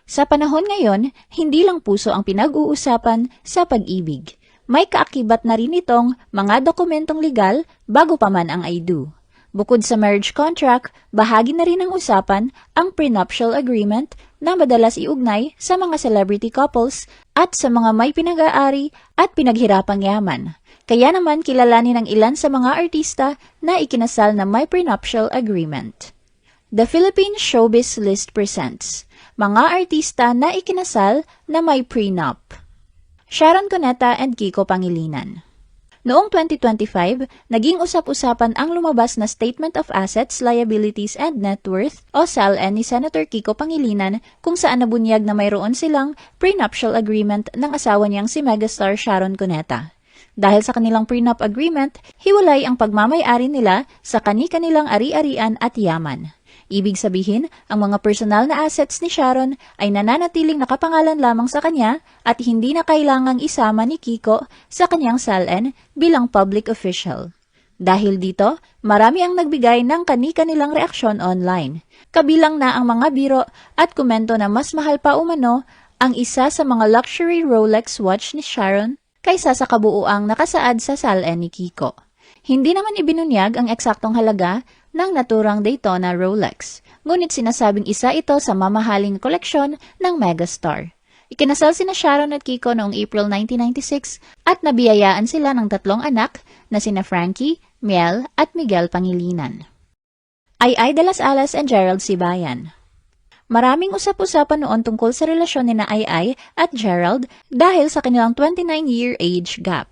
Sa panahon ngayon, hindi lang puso ang pinag-uusapan sa pag-ibig. May kaakibat na rin itong mga dokumentong legal bago pa man ang I do. Bukod sa marriage contract, bahagi na rin ng usapan ang prenuptial agreement na madalas iugnay sa mga celebrity couples at sa mga may pinag-aari at pinaghirapang yaman. Kaya naman kilalanin ng ilan sa mga artista na ikinasal na may prenuptial agreement. The Philippine Showbiz List presents mga artista na ikinasal na may prenup. Sharon Cuneta and Kiko Pangilinan. Noong 2025, naging usap-usapan ang lumabas na Statement of Assets, Liabilities and Net Worth o SALN ni Senator Kiko Pangilinan kung saan nabunyag na mayroon silang prenuptial agreement ng asawa niyang si megastar Sharon Cuneta. Dahil sa kanilang prenup agreement, hiwalay ang pagmamay-ari nila sa kani-kanilang ari-arian at yaman. Ibig sabihin, ang mga personal na assets ni Sharon ay nananatiling nakapangalan lamang sa kanya at hindi na kailangang isama ni Kiko sa kanyang SALN bilang public official. Dahil dito, marami ang nagbigay ng kani-kanilang reaksyon online. Kabilang na ang mga biro at komento na mas mahal pa umano ang isa sa mga luxury Rolex watch ni Sharon kaysa sa kabuuang nakasaad sa SALN ni Kiko. Hindi naman ibinunyag ang eksaktong halaga ng naturang Daytona Rolex, ngunit sinasabing isa ito sa mamahaling koleksyon ng megastar. Ikinasal sina Sharon at Kiko noong April 1996 at nabiyayaan sila ng 3 anak na sina Frankie, Miel at Miguel Pangilinan. Ay de las Alas and Gerald Sibayan. Maraming usap-usapan noon tungkol sa relasyon ni na Ay at Gerald dahil sa kanilang 29-year age gap.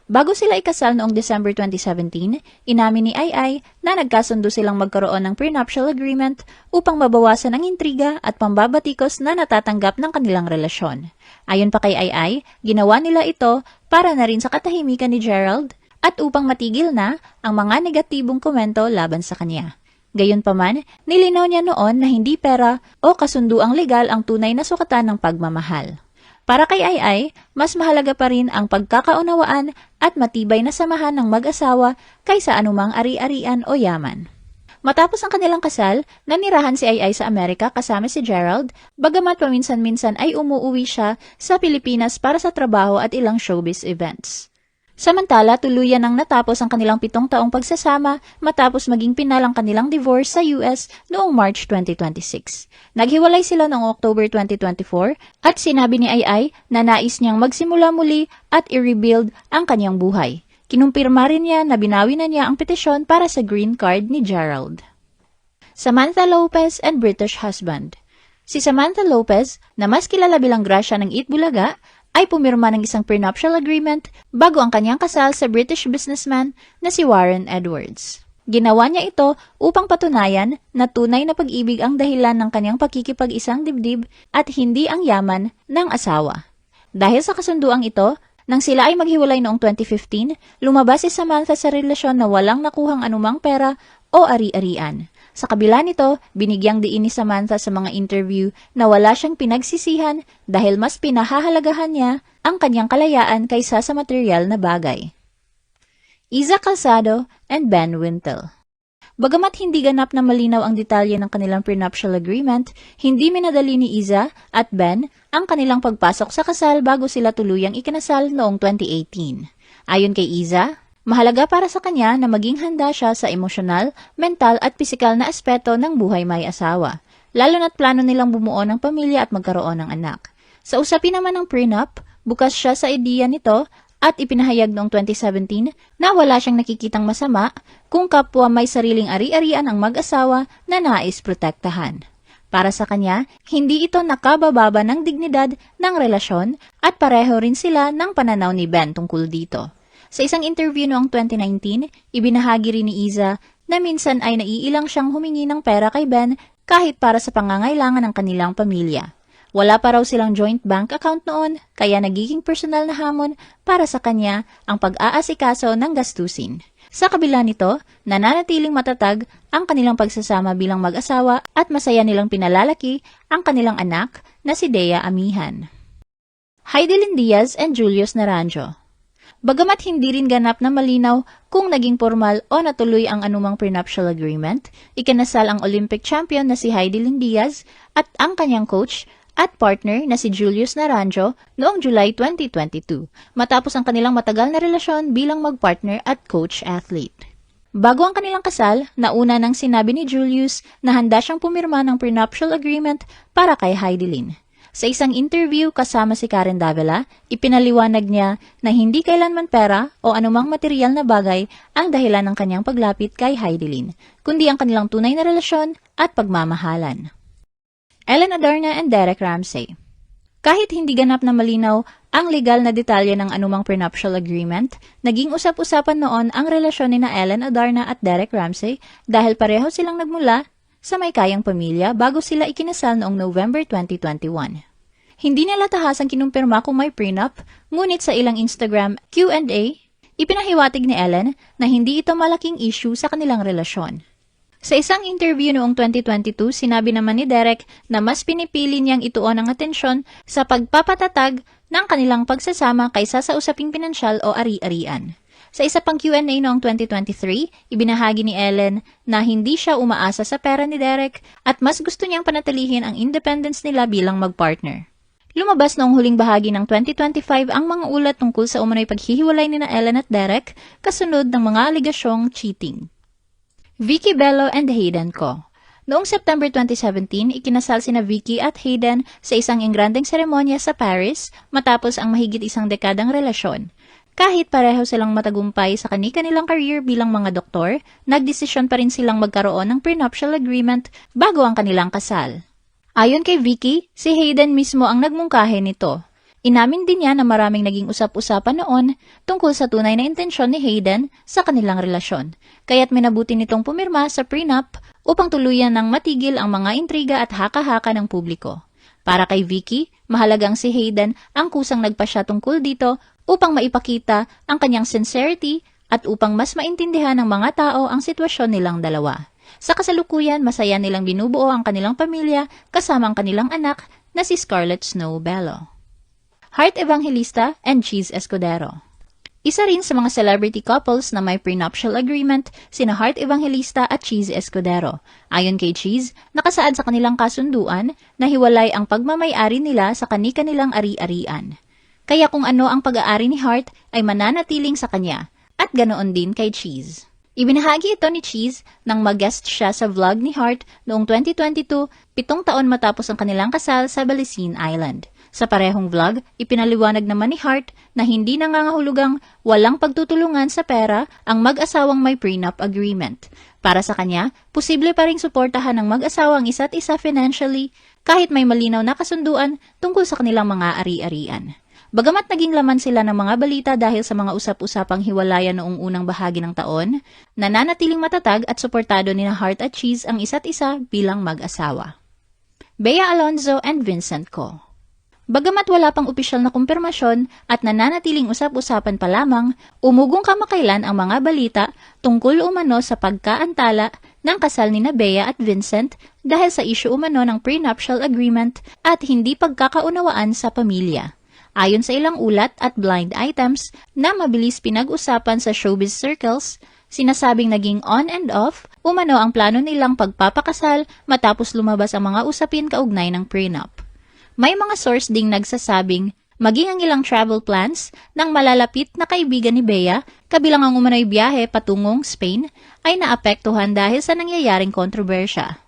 Bago sila ikasal noong December 2017, inamin ni Ay na nagkasundo silang magkaroon ng prenuptial agreement upang mabawasan ang intriga at pambabatikos na natatanggap ng kanilang relasyon. Ayon pa kay Ay, ginawa nila ito para na rin sa katahimikan ni Gerald at upang matigil na ang mga negatibong komento laban sa kanya. Gayunpaman, nilinaw niya noon na hindi pera o kasunduang legal ang tunay na sukatan ng pagmamahal. Para kay Ay, mas mahalaga pa rin ang pagkakaunawaan at matibay na samahan ng mag-asawa kaysa anumang ari-arian o yaman. Matapos ang kanilang kasal, nanirahan si Ay sa Amerika kasama si Gerald, bagamat paminsan-minsan ay umuuwi siya sa Pilipinas para sa trabaho at ilang showbiz events. Samantala, tuluyan nang natapos ang kanilang 7 taong pagsasama matapos maging pinal ang kanilang divorce sa US noong March 2026. Naghiwalay sila noong October 2024 at sinabi ni Ay na nais niyang magsimula muli at i-rebuild ang kanyang buhay. Kinumpirma rin niya na binawi na niya ang petisyon para sa green card ni Gerald. Samantha Lopez and British husband. Si Samantha Lopez, na mas kilala bilang Gracia ng Itbulaga, ay pumirma ng isang prenuptial agreement bago ang kanyang kasal sa British businessman na si Warren Edwards. Ginawa niya ito upang patunayan na tunay na pag-ibig ang dahilan ng kanyang pakikipag-isang dibdib at hindi ang yaman ng asawa. Dahil sa kasunduang ito, nang sila ay maghiwalay noong 2015, lumabas si Samantha sa relasyon na walang nakuhang anumang pera o ari-arian. Sa kabila nito, binigyang diin ni Samantha sa mga interview na wala siyang pinagsisihan dahil mas pinahahalagahan niya ang kanyang kalayaan kaysa sa material na bagay. Iza Calzado and Ben Wintle. Bagamat hindi ganap na malinaw ang detalye ng kanilang prenuptial agreement, hindi minadali ni Iza at Ben ang kanilang pagpasok sa kasal bago sila tuluyang ikinasal noong 2018. Ayon kay Iza, mahalaga para sa kanya na maging handa siya sa emosyonal, mental at pisikal na aspeto ng buhay may asawa, lalo na't plano nilang bumuo ng pamilya at magkaroon ng anak. Sa usapin naman ng prenup, bukas siya sa ideya nito at ipinahayag noong 2017 na wala siyang nakikitang masama kung kapwa may sariling ari-arian ang mag-asawa na nais protektahan. Para sa kanya, hindi ito nakabababa ng dignidad ng relasyon at pareho rin sila ng pananaw ni Ben tungkol dito. Sa isang interview noong 2019, ibinahagi rin ni Iza na minsan ay naiilang siyang humingi ng pera kay Ben kahit para sa pangangailangan ng kanilang pamilya. Wala pa raw silang joint bank account noon, kaya nagiging personal na hamon para sa kanya ang pag-aasikaso ng gastusin. Sa kabila nito, nananatiling matatag ang kanilang pagsasama bilang mag-asawa at masaya nilang pinalalaki ang kanilang anak na si Dea Amihan. Heidelin Diaz and Julius Naranjo. Bagamat hindi rin ganap na malinaw kung naging formal o natuloy ang anumang prenuptial agreement, ikinasal ang Olympic champion na si Heidelin Diaz at ang kanyang coach at partner na si Julius Naranjo noong July 2022, matapos ang kanilang matagal na relasyon bilang magpartner at coach-athlete. Bago ang kanilang kasal, nauna nang sinabi ni Julius na handa siyang pumirma ng prenuptial agreement para kay Heidelin. Sa isang interview kasama si Karen Davila, ipinaliwanag niya na hindi kailanman pera o anumang material na bagay ang dahilan ng kanyang paglapit kay Heidelin, kundi ang kanilang tunay na relasyon at pagmamahalan. Ellen Adarna and Derek Ramsey. Kahit hindi ganap na malinaw ang legal na detalye ng anumang prenuptial agreement, naging usap-usapan noon ang relasyon ni na Ellen Adarna at Derek Ramsey dahil pareho silang nagmula sa may kayang pamilya bago sila ikinasal noong November 2021. Hindi nila tahasang kinumpirma kung may prenup, ngunit sa ilang Instagram Q&A, ipinahiwatig ni Ellen na hindi ito malaking issue sa kanilang relasyon. Sa isang interview noong 2022, sinabi naman ni Derek na mas pinipili niyang ituon ang atensyon sa pagpapatatag ng kanilang pagsasama kaysa sa usaping pinansyal o ari-arian. Sa isa pang Q&A noong 2023, ibinahagi ni Ellen na hindi siya umaasa sa pera ni Derek at mas gusto niyang panatilihin ang independence nila bilang magpartner. Lumabas noong huling bahagi ng 2025 ang mga ulat tungkol sa umano'y paghihiwalay ni na Ellen at Derek kasunod ng mga aligasyong cheating. Vicky Bello and Hayden Co. Noong September 2017, ikinasal sina Vicky at Hayden sa isang engrandeng seremonya sa Paris matapos ang mahigit isang dekadang relasyon. Kahit pareho silang matagumpay sa kani-kanilang career bilang mga doktor, nagdesisyon pa rin silang magkaroon ng prenuptial agreement bago ang kanilang kasal. Ayon kay Vicky, si Hayden mismo ang nagmungkahi nito. Inamin din niya na maraming naging usap-usapan noon tungkol sa tunay na intensyon ni Hayden sa kanilang relasyon, kaya't minabuti nitong pumirma sa prenup upang tuluyan ng matigil ang mga intriga at haka-haka ng publiko. Para kay Vicky, mahalagang si Hayden ang kusang nagpasya tungkol dito upang maipakita ang kanyang sincerity at upang mas maintindihan ng mga tao ang sitwasyon nilang dalawa. Sa kasalukuyan, masaya nilang binubuo ang kanilang pamilya kasama ang kanilang anak na si Scarlett Snow Bello. Heart Evangelista and Cheese Escudero. Isa rin sa mga celebrity couples na may prenuptial agreement, sina Heart Evangelista at Cheese Escudero. Ayon kay Cheese, nakasaad sa kanilang kasunduan na hiwalay ang pagmamay-ari nila sa kani-kanilang ari-arian. Kaya kung ano ang pag-aari ni Heart ay mananatiling sa kanya, at ganoon din kay Cheese. Ibinahagi ito ni Cheese nang mag-guest siya sa vlog ni Heart noong 2022, 7 taon matapos ang kanilang kasal sa Balisin Island. Sa parehong vlog, ipinaliwanag naman ni Heart na hindi nangangahulugang walang pagtutulungan sa pera ang mag-asawang may prenup agreement. Para sa kanya, posible pa ring suportahan ng mag-asawa ang isa't isa financially kahit may malinaw na kasunduan tungkol sa kanilang mga ari-arian. Bagamat naging laman sila ng mga balita dahil sa mga usap-usapang hiwalayan noong unang bahagi ng taon, nananatiling matatag at suportado ni Heart at Cheese ang isa't isa bilang mag-asawa. Bea Alonzo and Vincent Co. Bagamat wala pang opisyal na kumpirmasyon at nananatiling usap-usapan pa lamang, umugong kamakailan ang mga balita tungkol umano sa pagkaantala ng kasal ni Bea at Vincent dahil sa issue umano ng prenuptial agreement at hindi pagkakaunawaan sa pamilya. Ayon sa ilang ulat at blind items na mabilis pinag-usapan sa showbiz circles, sinasabing naging on and off umano ang plano nilang pagpapakasal matapos lumabas ang mga usapin kaugnay ng prenup. May mga source ding nagsasabing maging ang ilang travel plans ng malalapit na kaibigan ni Bea, kabilang ang umano'y biyahe patungong Spain, ay naapektuhan dahil sa nangyayaring kontrobersya.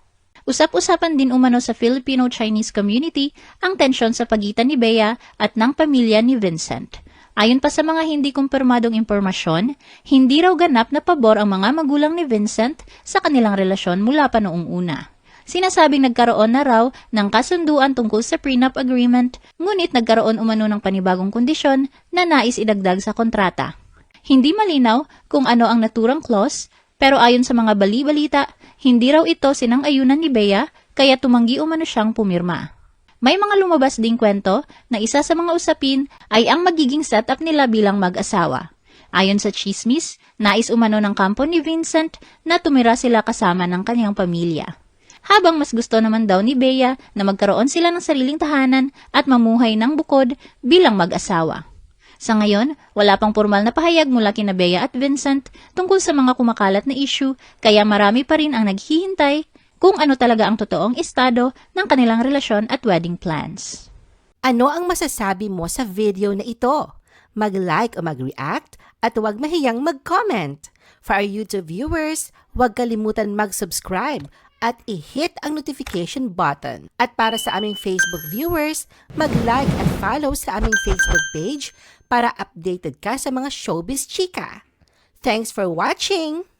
Usap-usapan din umano sa Filipino-Chinese community ang tensyon sa pagitan ni Bea at ng pamilya ni Vincent. Ayon pa sa mga hindi kumpirmadong impormasyon, hindi raw ganap na pabor ang mga magulang ni Vincent sa kanilang relasyon mula pa noong una. Sinasabing nagkaroon na raw ng kasunduan tungkol sa prenup agreement, ngunit nagkaroon umano ng panibagong kondisyon na nais idagdag sa kontrata. Hindi malinaw kung ano ang naturang clause, pero ayon sa mga bali-balita, hindi raw ito sinang-ayunan ni Bea, kaya tumanggi umano siyang pumirma. May mga lumabas ding kwento na isa sa mga usapin ay ang magiging setup nila bilang mag-asawa. Ayon sa chismis, nais umano ng kampo ni Vincent na tumira sila kasama ng kanyang pamilya. Habang mas gusto naman daw ni Bea na magkaroon sila ng sariling tahanan at mamuhay ng bukod bilang mag-asawa. Sa ngayon, wala pang formal na pahayag mula kina Bea at Vincent tungkol sa mga kumakalat na issue, kaya marami pa rin ang naghihintay kung ano talaga ang totoong estado ng kanilang relasyon at wedding plans. Ano ang masasabi mo sa video na ito? Mag-like o mag-react at huwag mahiyang mag-comment. For our YouTube viewers, huwag kalimutan mag-subscribe at i-hit ang notification button. At para sa aming Facebook viewers, mag-like at follow sa aming Facebook page para updated ka sa mga showbiz chika. Thanks for watching!